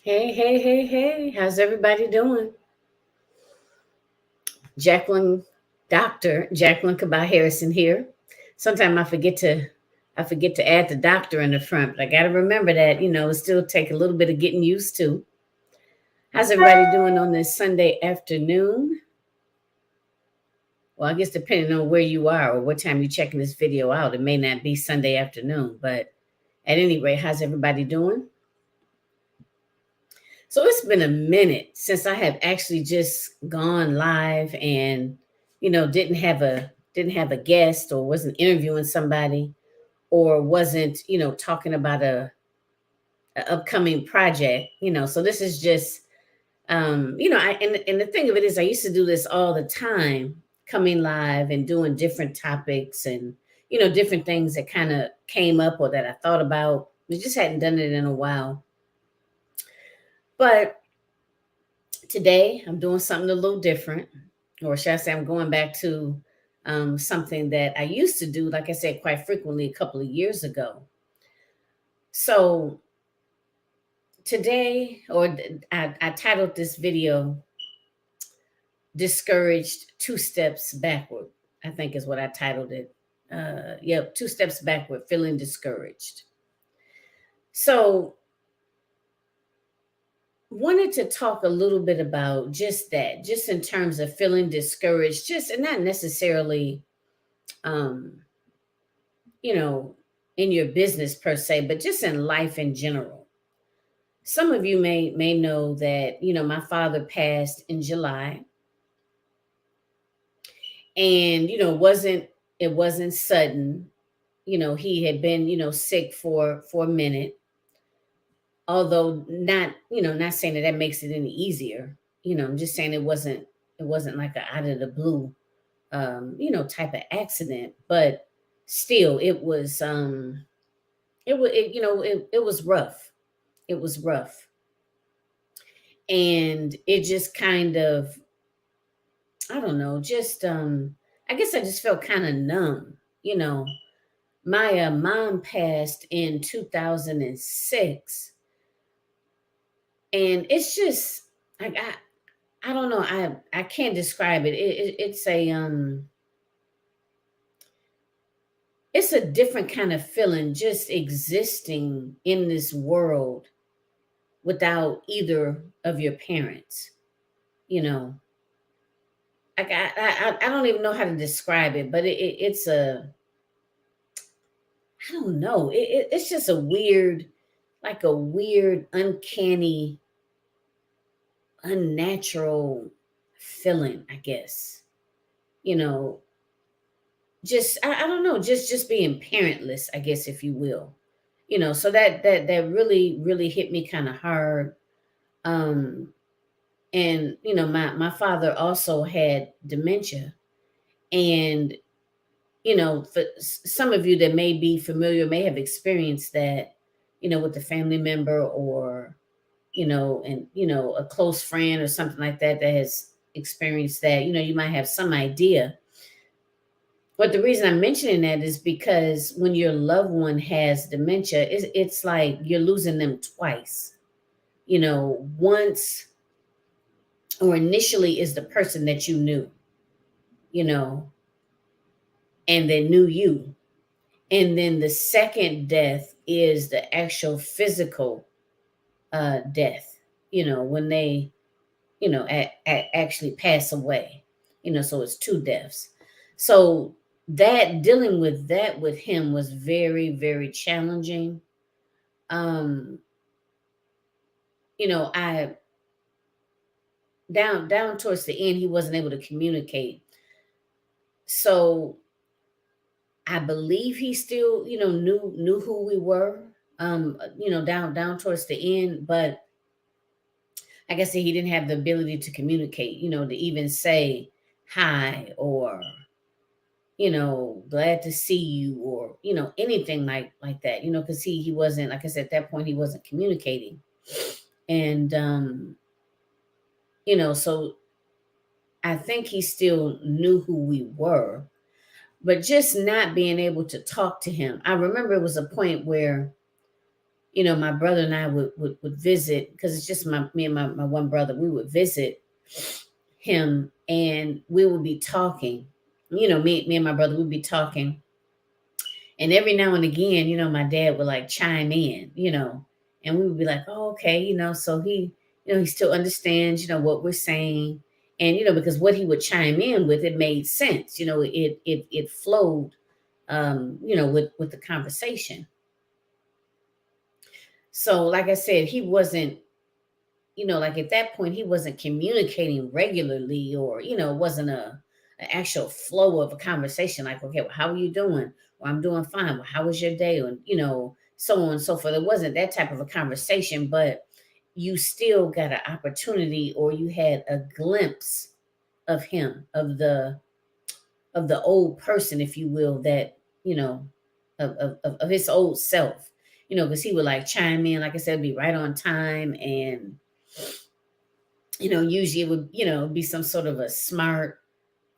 Hey, hey, hey, hey. How's everybody doing? Jacqueline, Dr. Jacqueline Kabah Harrison here. Sometimes I forget to add the doctor in the front, but I gotta remember that, it still take a little bit of getting used to. How's everybody doing on this Sunday afternoon? Well, I guess depending on where you are or what time you're checking this video out, it may not be Sunday afternoon, but at any rate, how's everybody doing? So it's been a minute since I have actually just gone live and didn't have a guest or wasn't interviewing somebody or wasn't talking about a upcoming project. So this is just I and the thing of it is I used to do this all the time, coming live and doing different topics and different things that kind of came up or that I thought about. We just hadn't done it in a while. But today I'm doing something a little different, or should I say, I'm going back to something that I used to do, like I said, quite frequently a couple of years ago. So today, I titled this video Discouraged Two Steps Backward, I think is what I titled it. Yep, Two Steps Backward, Feeling Discouraged. So wanted to talk a little bit about just that, just in terms of feeling discouraged, just and not necessarily um, you know, in your business per se, but just in life in general. Some of you may know that, my father passed in July, and it wasn't sudden. He had been, sick for a minute, although not saying that makes it any easier. I'm just saying it wasn't like a out of the blue type of accident, but still it was rough. It was rough. And it just kind of, I don't know, just I guess I just felt kind of numb. My mom passed in 2006, and it's just like I don't know, I can't describe it. It's a different kind of feeling just existing in this world without either of your parents. You know, like I don't even know how to describe it, but it's a, I don't know. It's just a weird, like a weird, uncanny, unnatural feeling, I guess. You know, just I don't know, just being parentless, I guess, if you will. So that really really hit me kind of hard. Um, and my father also had dementia, and for some of you that may be familiar, may have experienced that, with a family member, or and a close friend or something like that that has experienced that. You might have some idea. But the reason I'm mentioning that is because when your loved one has dementia, it's like you're losing them twice. Once, or initially, is the person that you knew, you know, and they knew you. And then the second death is the actual physical death, when they, actually pass away, so it's two deaths. So that, dealing with that with him, was very, very challenging. Um, I down towards the end, he wasn't able to communicate. So I believe he still, knew who we were, down towards the end, but like I said, he didn't have the ability to communicate, to even say hi, or, glad to see you, or, anything like that, because he wasn't, like I said, at that point, he wasn't communicating. And so I think he still knew who we were, but just not being able to talk to him. I remember it was a point where, my brother and I would visit, because it's just me and my one brother. We would visit him, and we would be talking. Me and my brother would be talking, and every now and again, my dad would like chime in, and we would be like, "Oh, okay," so he still understands, what we're saying, and because what he would chime in with, it made sense, it flowed, with the conversation. So, like I said, he wasn't, like at that point, he wasn't communicating regularly, or it wasn't an actual flow of a conversation. Like, okay, well, how are you doing? Well, I'm doing fine. Well, how was your day? And so on and so forth. It wasn't that type of a conversation, but you still got an opportunity, or you had a glimpse of him, of the old person, if you will, that of his old self, because he would like chime in, like I said, be right on time, and usually it would, be some sort of a smart,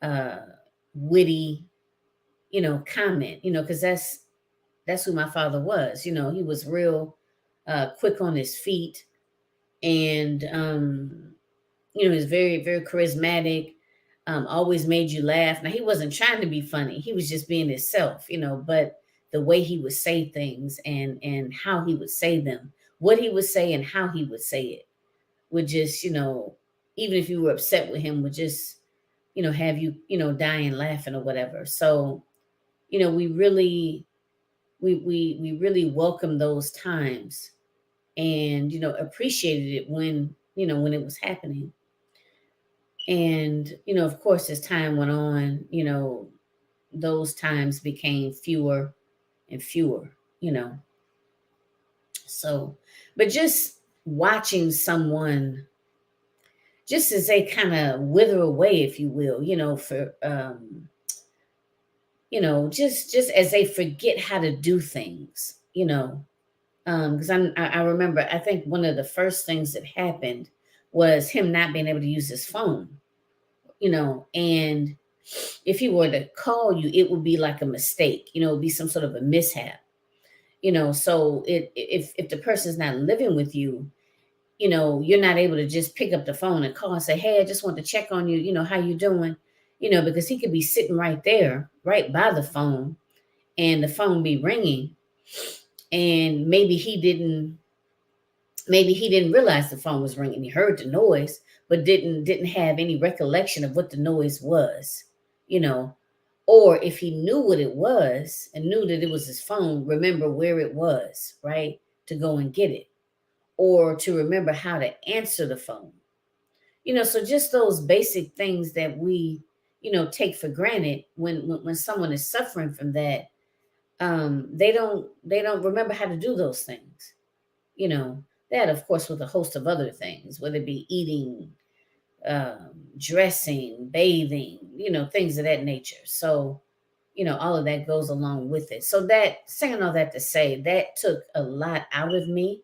uh, witty, comment, because that's who my father was. He was real quick on his feet, and he was very, very charismatic. Always made you laugh. Now, he wasn't trying to be funny; he was just being himself, But the way he would say things, and how he would say them, what he would say, and how he would say it, would just, even if you were upset with him, would just, have you, dying laughing or whatever. So, we really, we really welcomed those times, and, appreciated it when it was happening. And, of course, as time went on, those times became fewer and fewer, you know. So, but just watching someone, just as they kind of wither away, if you will, for just as they forget how to do things, because I remember, I think one of the first things that happened was him not being able to use his phone, and if he were to call you, it would be like a mistake, it would be some sort of a mishap, so if the person's not living with you, you're not able to just pick up the phone and call and say, "Hey, I just want to check on you, how you doing?" Because he could be sitting right there, right by the phone, and the phone be ringing, and maybe he didn't realize the phone was ringing. He heard the noise, but didn't have any recollection of what the noise was, you know. Or if he knew what it was and knew that it was his phone, remember where it was, right? To go and get it, or to remember how to answer the phone. So just those basic things that we, take for granted when someone is suffering from that, they don't remember how to do those things. You know, that of course with a host of other things, whether it be eating, dressing, bathing, things of that nature. So, all of that goes along with it. So that, saying all that to say, that took a lot out of me,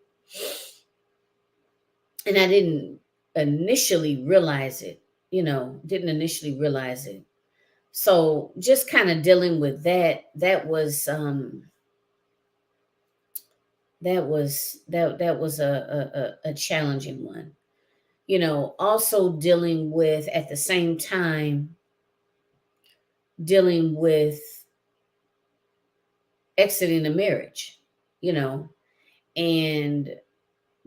and I initially realize it, didn't initially realize it. So just kind of dealing with that, that was a challenging one. Also dealing with, at the same time, dealing with exiting the marriage, you know, and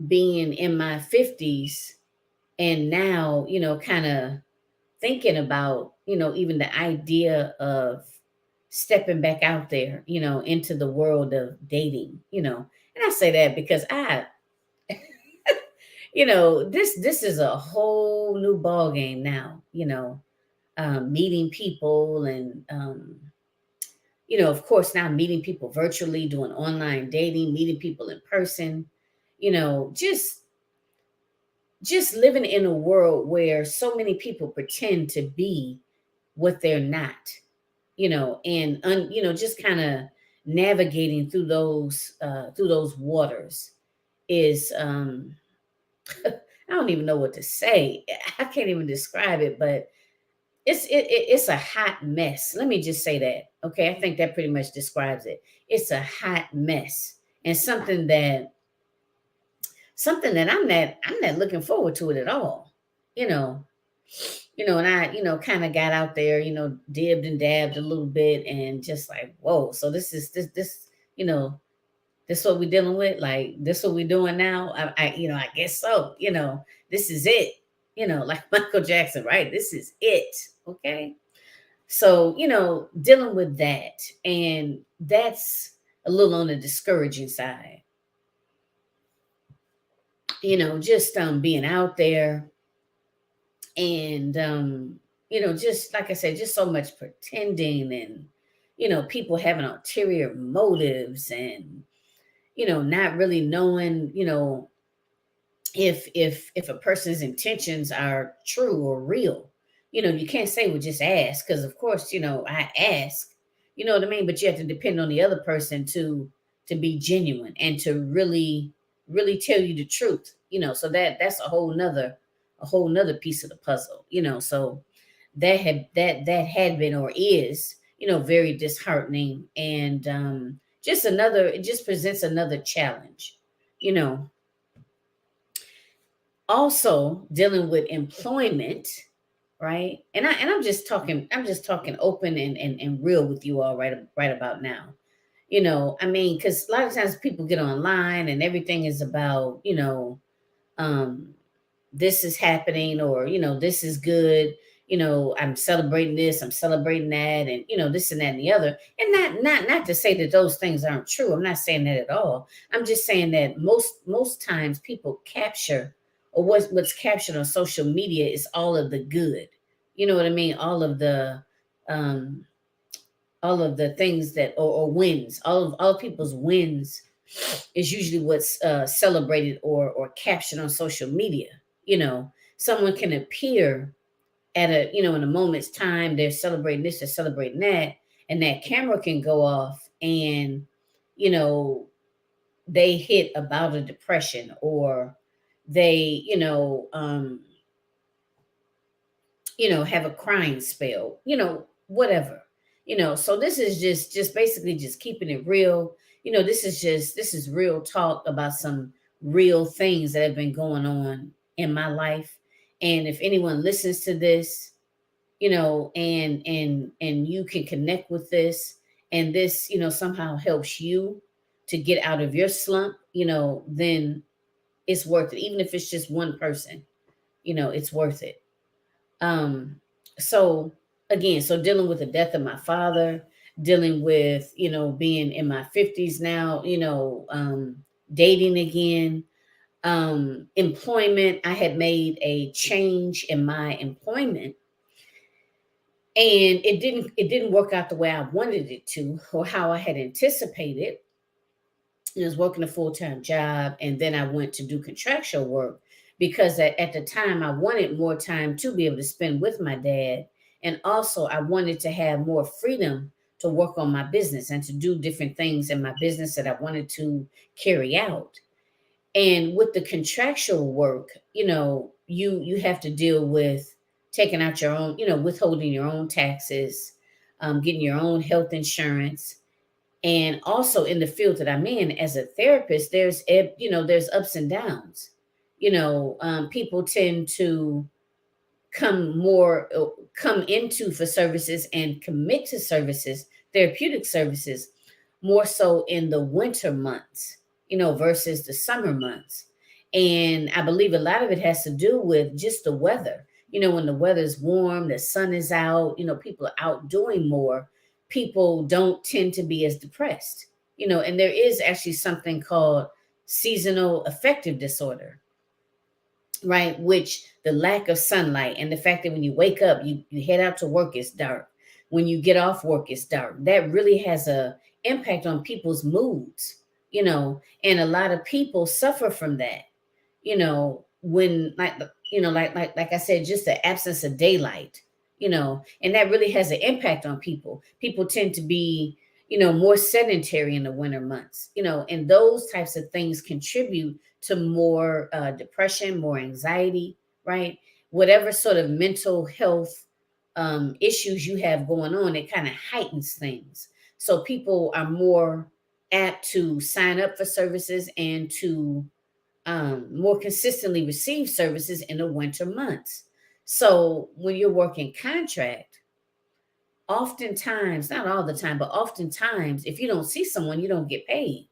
being in my 50s, and now, kind of thinking about, even the idea of stepping back out there, into the world of dating, and I say that because this is a whole new ball game now, meeting people, and of course, now meeting people virtually, doing online dating, meeting people in person, just living in a world where so many people pretend to be what they're not, and just kind of navigating through those waters is, I don't even know what to say. I can't even describe it, but it's a hot mess. Let me just say that. Okay, I think that pretty much describes it. It's a hot mess, and something that something that I'm not looking forward to it at all. You know, and I, kind of got out there, dibbed and dabbed a little bit and just like, whoa, so this, you know, this what we're dealing with? Like this what we're doing now? I guess so. This is it. Like Michael Jackson, right? This is it. Okay. So, dealing with that, and that's a little on the discouraging side. Just being out there and just like I said, just so much pretending and people having ulterior motives and not really knowing, if a person's intentions are true or real. You can't say, well, just ask, because of course, I ask, what I mean, but you have to depend on the other person to be genuine and to really tell you the truth. So that's a whole nother piece of the puzzle. So that had been or is, very disheartening, and it just presents another challenge. you know Also dealing with employment, right? I'm just talking open and real with you all right about now. I mean, because a lot of times people get online and everything is about, um this is happening, or this is good. I'm celebrating this, I'm celebrating that, and this and that and the other. And not to say that those things aren't true. I'm not saying that at all. I'm just saying that most times people capture, or what's captured on social media is all of the good. You know what I mean? Um all of the things that, or wins, all of people's wins is usually what's celebrated or captured on social media. Someone can appear at in a moment's time, they're celebrating this, they're celebrating that, and that camera can go off, and you know they hit about a depression, or they have a crying spell, whatever. So this is just basically just keeping it real. This is real talk about some real things that have been going on in my life. And if anyone listens to this, and you can connect with this, and this somehow helps you to get out of your slump, then it's worth it. Even if it's just one person, it's worth it. So again, so dealing with the death of my father, dealing with, being in my 50s now, dating again, employment. I had made a change in my employment, and it didn't work out the way I wanted it to, or how I had anticipated. I was working a full-time job, and then I went to do contractual work because at the time I wanted more time to be able to spend with my dad. And also I wanted to have more freedom to work on my business and to do different things in my business that I wanted to carry out. And with the contractual work, you have to deal with taking out your own, withholding your own taxes, getting your own health insurance. And also in the field that I'm in as a therapist, there's ups and downs. People tend to come into for services and commit to services, therapeutic services, more so in the winter months, versus the summer months. And I believe a lot of it has to do with just the weather. When the weather's warm, the sun is out, people are out doing more, people don't tend to be as depressed. And there is actually something called seasonal affective disorder, right? Which the lack of sunlight and the fact that when you wake up, you head out to work, it's dark. When you get off work, it's dark. That really has a impact on people's moods, and a lot of people suffer from that. When like I said, just the absence of daylight, and that really has an impact on people. People tend to be, more sedentary in the winter months, and those types of things contribute to more depression, more anxiety, right? Whatever sort of mental health issues you have going on, it kind of heightens things. So people are more apt to sign up for services and to more consistently receive services in the winter months. So when you're working contract, oftentimes, not all the time, but oftentimes, if you don't see someone, you don't get paid.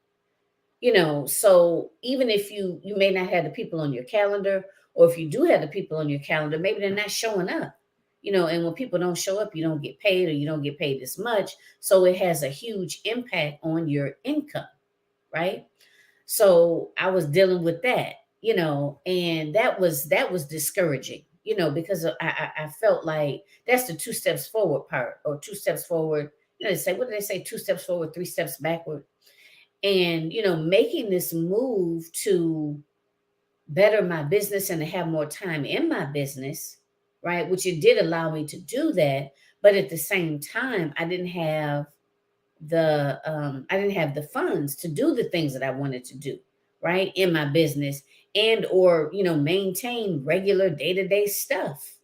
So even if you may not have the people on your calendar, or if you do have the people on your calendar, maybe they're not showing up. And when people don't show up, you don't get paid, or you don't get paid as much. So it has a huge impact on your income, right? So I was dealing with that, and that was discouraging, because I felt like that's the two steps forward part, or two steps forward. They say, what do they say? Two steps forward, three steps backward. And making this move to better my business and to have more time in my business, right? Which it did allow me to do that, but at the same time, I didn't have the funds to do the things that I wanted to do, right, in my business, and or maintain regular day-to-day stuff.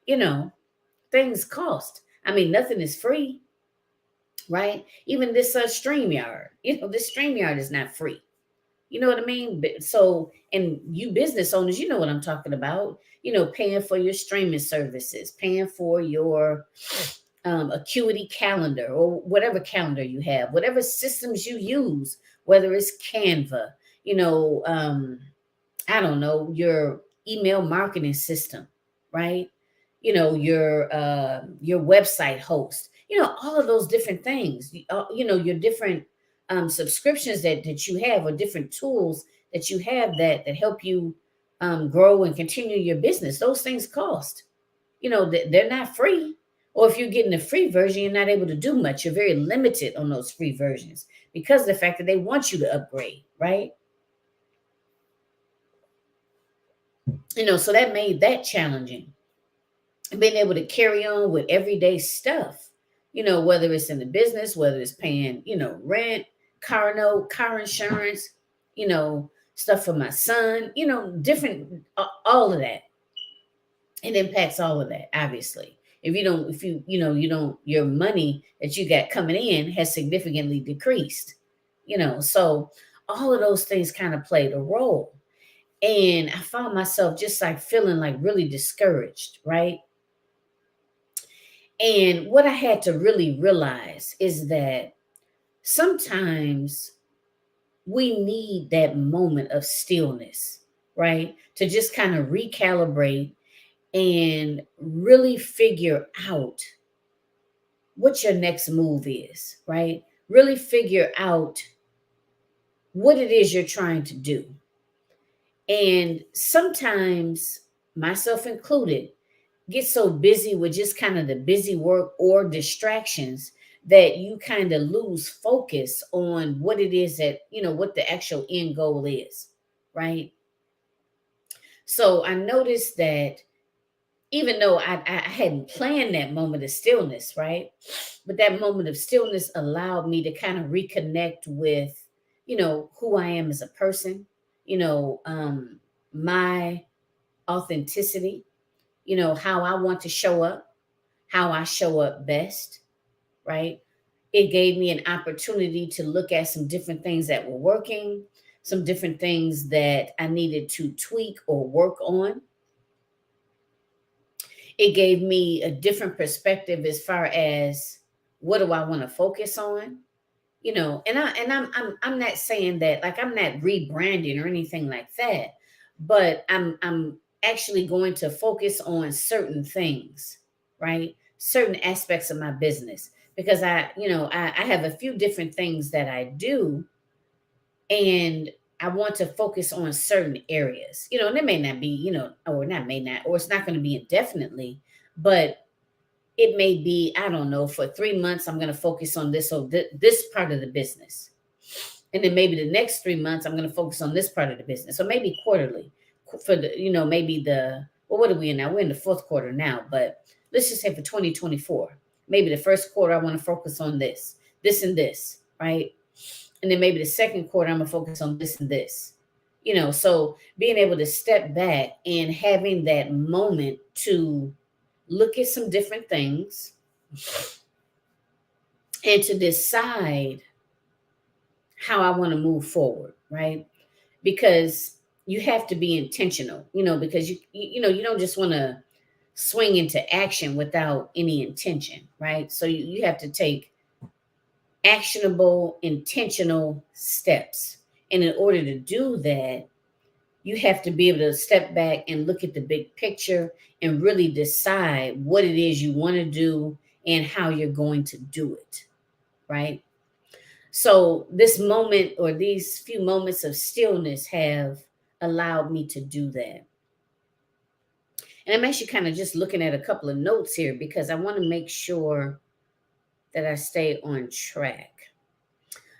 You know, things cost. I mean, nothing is free, right? Even this StreamYard, this StreamYard is not free. You know what I mean? So, and you business owners, you know what I'm talking about. Paying for your streaming services, paying for your Acuity calendar, or whatever calendar you have, whatever systems you use, whether it's Canva, I don't know, your email marketing system, right? Your website host, all of those different things, your different subscriptions that you have, or different tools that you have that help you grow and continue your business. Those things cost. They're not free. Or if you're getting a free version, you're not able to do much. You're very limited on those free versions because of the fact that they want you to upgrade, right? So that made that challenging. Being able to carry on with everyday stuff, whether it's in the business, whether it's paying, rent, car note, car insurance, stuff for my son, different, all of that. It impacts all of that, obviously. Your money that you got coming in has significantly decreased, so all of those things kind of played a role. And I found myself just like feeling like really discouraged, right? And what I had to really realize is that sometimes we need that moment of stillness, right? To just kind of recalibrate and really figure out what your next move is, right? Really figure out what it is you're trying to do. And sometimes, myself included, get so busy with just kind of the busy work or distractions that you kind of lose focus on what it is that, what the actual end goal is, right? So I noticed that even though I hadn't planned that moment of stillness, right? But that moment of stillness allowed me to kind of reconnect with, who I am as a person, my authenticity, how I want to show up, how I show up best, right? It gave me an opportunity to look at some different things that were working, some different things that I needed to tweak or work on. It gave me a different perspective as far as what do I want to focus on, and I'm not saying that, like, I'm not rebranding or anything like that, but I'm actually going to focus on certain things, right? Certain aspects of my business, because I have a few different things that I do, and I want to focus on certain areas, and it may not be, or not may not, or it's not going to be indefinitely, but it may be, I don't know, for 3 months, I'm going to focus on this, or this part of the business. And then maybe the next 3 months, I'm going to focus on this part of the business. Or maybe quarterly for the, maybe well, what are we in now? We're in the fourth quarter now, but let's just say for 2024, maybe the first quarter, I want to focus on this and this, right? And then maybe the second quarter, I'm going to focus on this and this. So being able to step back and having that moment to look at some different things and to decide how I want to move forward, right? Because you have to be intentional, because you don't just want to swing into action without any intention, right? So you have to take actionable, intentional steps. And in order to do that, you have to be able to step back and look at the big picture and really decide what it is you want to do and how you're going to do it, right? So this moment, or these few moments of stillness, have allowed me to do that. And I'm actually kind of just looking at a couple of notes here because I want to make sure that I stay on track.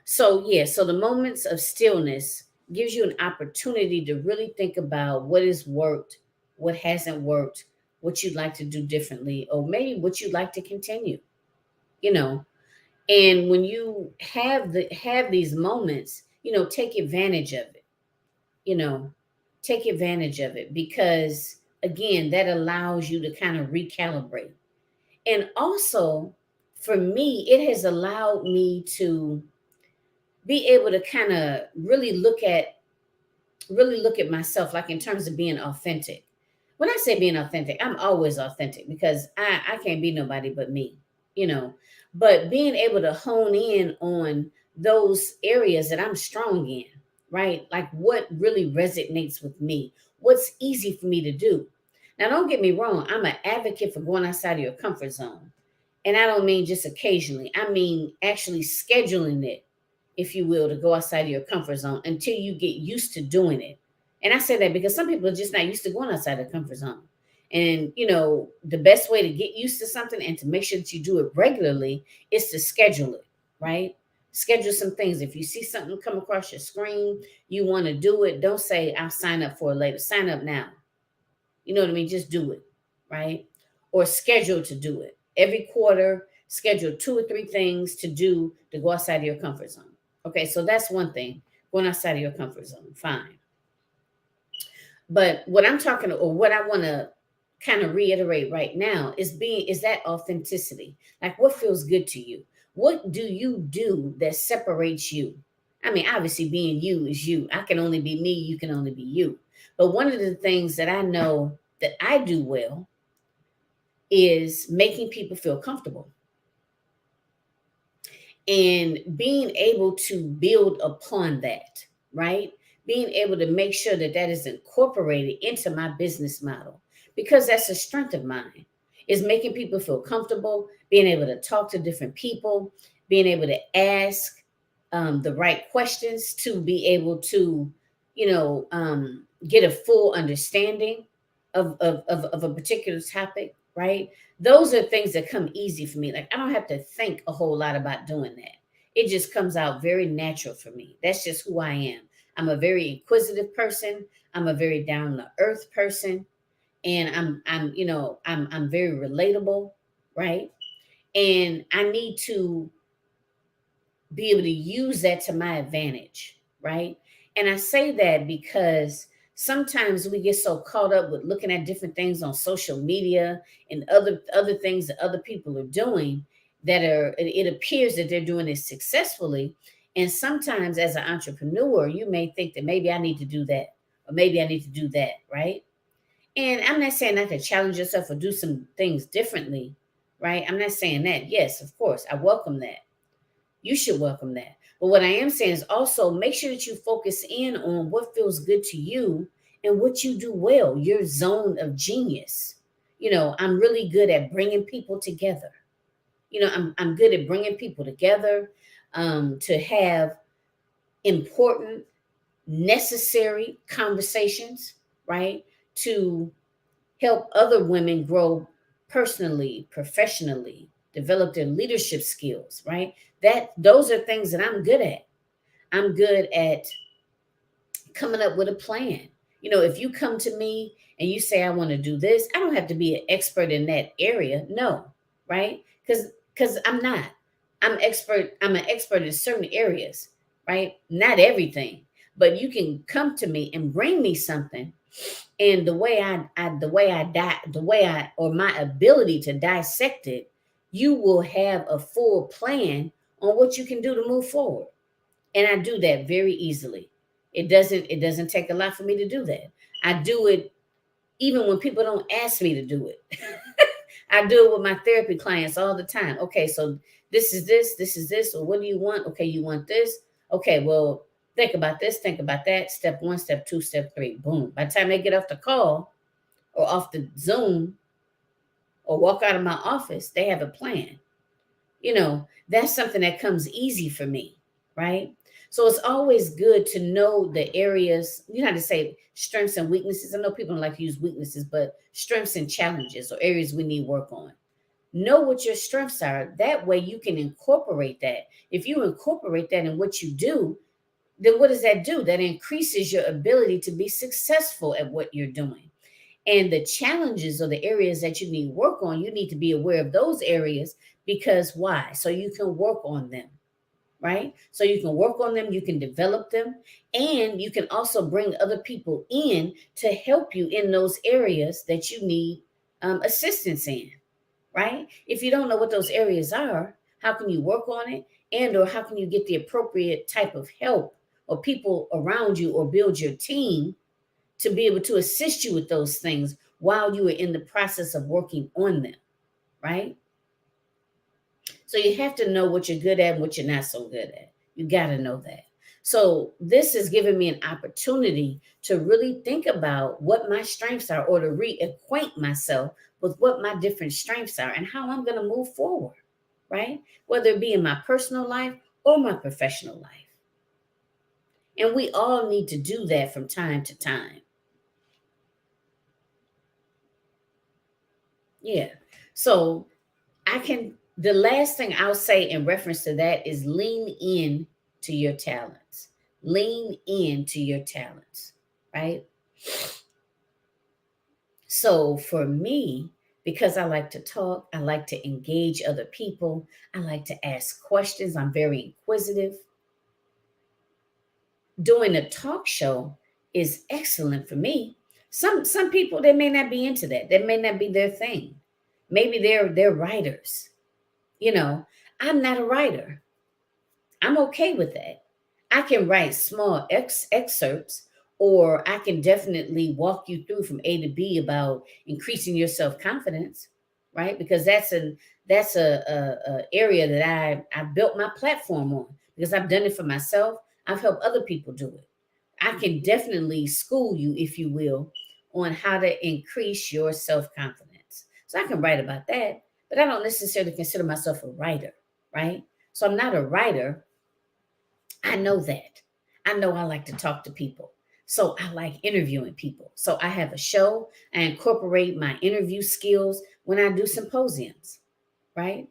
So yeah, so the moments of stillness gives you an opportunity to really think about what has worked, what hasn't worked, what you'd like to do differently, or maybe what you'd like to continue, you know. And when you have these moments, take advantage of it, you know, take advantage of it, because again, that allows you to kind of recalibrate. And also, for me, it has allowed me to be able to kind of really look at myself, like in terms of being authentic. When I say being authentic, I'm always authentic because I can't be nobody but me, you know. But being able to hone in on those areas that I'm strong in, right? Like what really resonates with me, what's easy for me to do. Now, don't get me wrong, I'm an advocate for going outside of your comfort zone. And I don't mean just occasionally, I mean actually scheduling it, if you will, to go outside of your comfort zone until you get used to doing it. And I say that because some people are just not used to going outside their comfort zone. And, the best way to get used to something and to make sure that you do it regularly is to schedule it, right? Schedule some things. If you see something come across your screen, you want to do it, don't say, I'll sign up for it later. Sign up now. You know what I mean? Just do it, right? Or schedule to do it. Every quarter, schedule 2 or 3 things to do to go outside of your comfort zone. Okay, so that's one thing, going outside of your comfort zone. Fine. But what I'm talking, or what I want to kind of reiterate right now, is that authenticity. Like, what feels good to you? What do you do that separates you? I mean, obviously being you is you. I can only be me, you can only be you. But one of the things that I know that I do well is making people feel comfortable and being able to build upon that, right? Being able to make sure that that is incorporated into my business model, because that's a strength of mine, is making people feel comfortable, being able to talk to different people, being able to ask the right questions to be able to, get a full understanding of a particular topic, right? Those are things that come easy for me. Like, I don't have to think a whole lot about doing that. It just comes out very natural for me. That's just who I am. I'm a very inquisitive person. I'm a very down to earth person, and I'm very relatable, right? And I need to be able to use that to my advantage, right? And I say that because sometimes we get so caught up with looking at different things on social media and other things that other people are doing, that it appears that they're doing it successfully. And sometimes as an entrepreneur, you may think that maybe I need to do that, or maybe I need to do that, right? And I'm not saying not to challenge yourself or do some things differently, right? I'm not saying that. Yes, of course, I welcome that. You should welcome that. But what I am saying is also make sure that you focus in on what feels good to you and what you do well, your zone of genius. I'm really good at bringing people together. I'm good at bringing people together, to have important, necessary conversations, right? To help other women grow personally, professionally, develop their leadership skills, right? Those are things that I'm good at. I'm good at coming up with a plan. If you come to me and you say I want to do this, I don't have to be an expert in that area. No, right? Because I'm not. I'm an expert in certain areas, right? Not everything. But you can come to me and bring me something, and or my ability to dissect it, you will have a full plan on what you can do to move forward. And I do that very easily. It doesn't take a lot for me to do that. I do it even when people don't ask me to do it. I do it with my therapy clients all the time. Okay, so this is this, or what do you want? Okay, you want this. Okay, well, think about this, think about that. Step one, step two, step three. Boom. By the time they get off the call or off the Zoom or walk out of my office, they have a plan. That's something that comes easy for me, right? So it's always good to know the areas, you know how to say strengths and weaknesses. I know people don't like to use weaknesses, but strengths and challenges or areas we need work on. Know what your strengths are. That way you can incorporate that. If you incorporate that in what you do, then what does that do? That increases your ability to be successful at what you're doing. And the challenges or the areas that you need work on, you need to be aware of those areas, because why? So you can work on them, right? So you can work on them, you can develop them, and you can also bring other people in to help you in those areas that you need assistance in, right? If you don't know what those areas are, how can you work on it? And or how can you get the appropriate type of help or people around you or build your team to be able to assist you with those things while you are in the process of working on them, right? So you have to know what you're good at and what you're not so good at. You got to know that. So this has given me an opportunity to really think about what my strengths are, or to reacquaint myself with what my different strengths are and how I'm going to move forward, right? Whether it be in my personal life or my professional life. And we all need to do that from time to time. Yeah. So the last thing I'll say in reference to that is lean in to your talents. Lean into your talents, right? So for me, because I like to talk, I like to engage other people, I like to ask questions, I'm very inquisitive. Doing a talk show is excellent for me. Some people, they may not be into that. That may not be their thing. Maybe they're writers. You know, I'm not a writer. I'm okay with that. I can write small excerpts, or I can definitely walk you through from A to B about increasing your self confidence, right? Because that's a area that I built my platform on, because I've done it for myself. I've helped other people do it. I can definitely school you, if you will, on how to increase your self confidence. So I can write about that, but I don't necessarily consider myself a writer, right? So I'm not a writer. I know that. I know I like to talk to people. So I like interviewing people. So I have a show. I incorporate my interview skills when I do symposiums, right?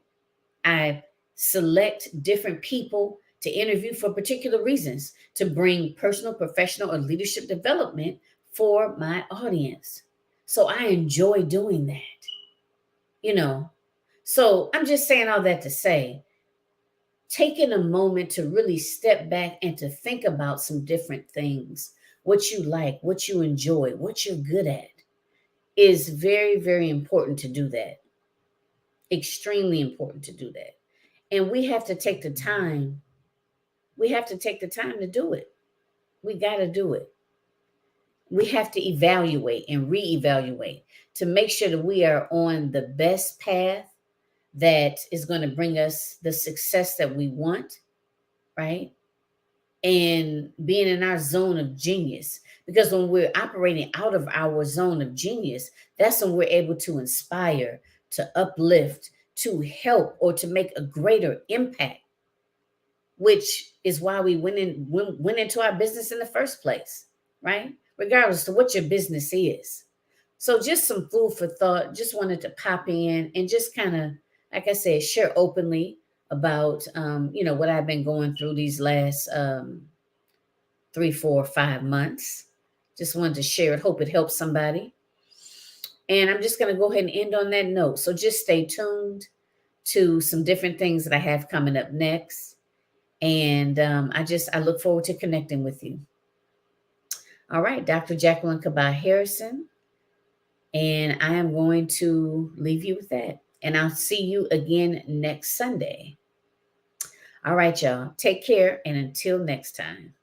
I select different people to interview for particular reasons, to bring personal, professional, or leadership development for my audience. So I enjoy doing that, you know. So I'm just saying all that to say, taking a moment to really step back and to think about some different things, what you like, what you enjoy, what you're good at, is very, very important to do that. Extremely important to do that. And we have to take the time. We have to take the time to do it. We got to do it. We have to evaluate and reevaluate to make sure that we are on the best path that is going to bring us the success that we want, right? And being in our zone of genius. Because when we're operating out of our zone of genius, that's when we're able to inspire, to uplift, to help, or to make a greater impact, which is why we went into our business in the first place, right? Regardless of what your business is. So just some food for thought. Just wanted to pop in and just kind of, like I said, share openly about what I've been going through these last 3, 4, 5 months. Just wanted to share it. Hope it helps somebody. And I'm just going to go ahead and end on that note. So just stay tuned to some different things that I have coming up next. And I look forward to connecting with you. All right, Dr. Jacqueline Kabah Harrison. And I am going to leave you with that. And I'll see you again next Sunday. All right, y'all. Take care. And until next time.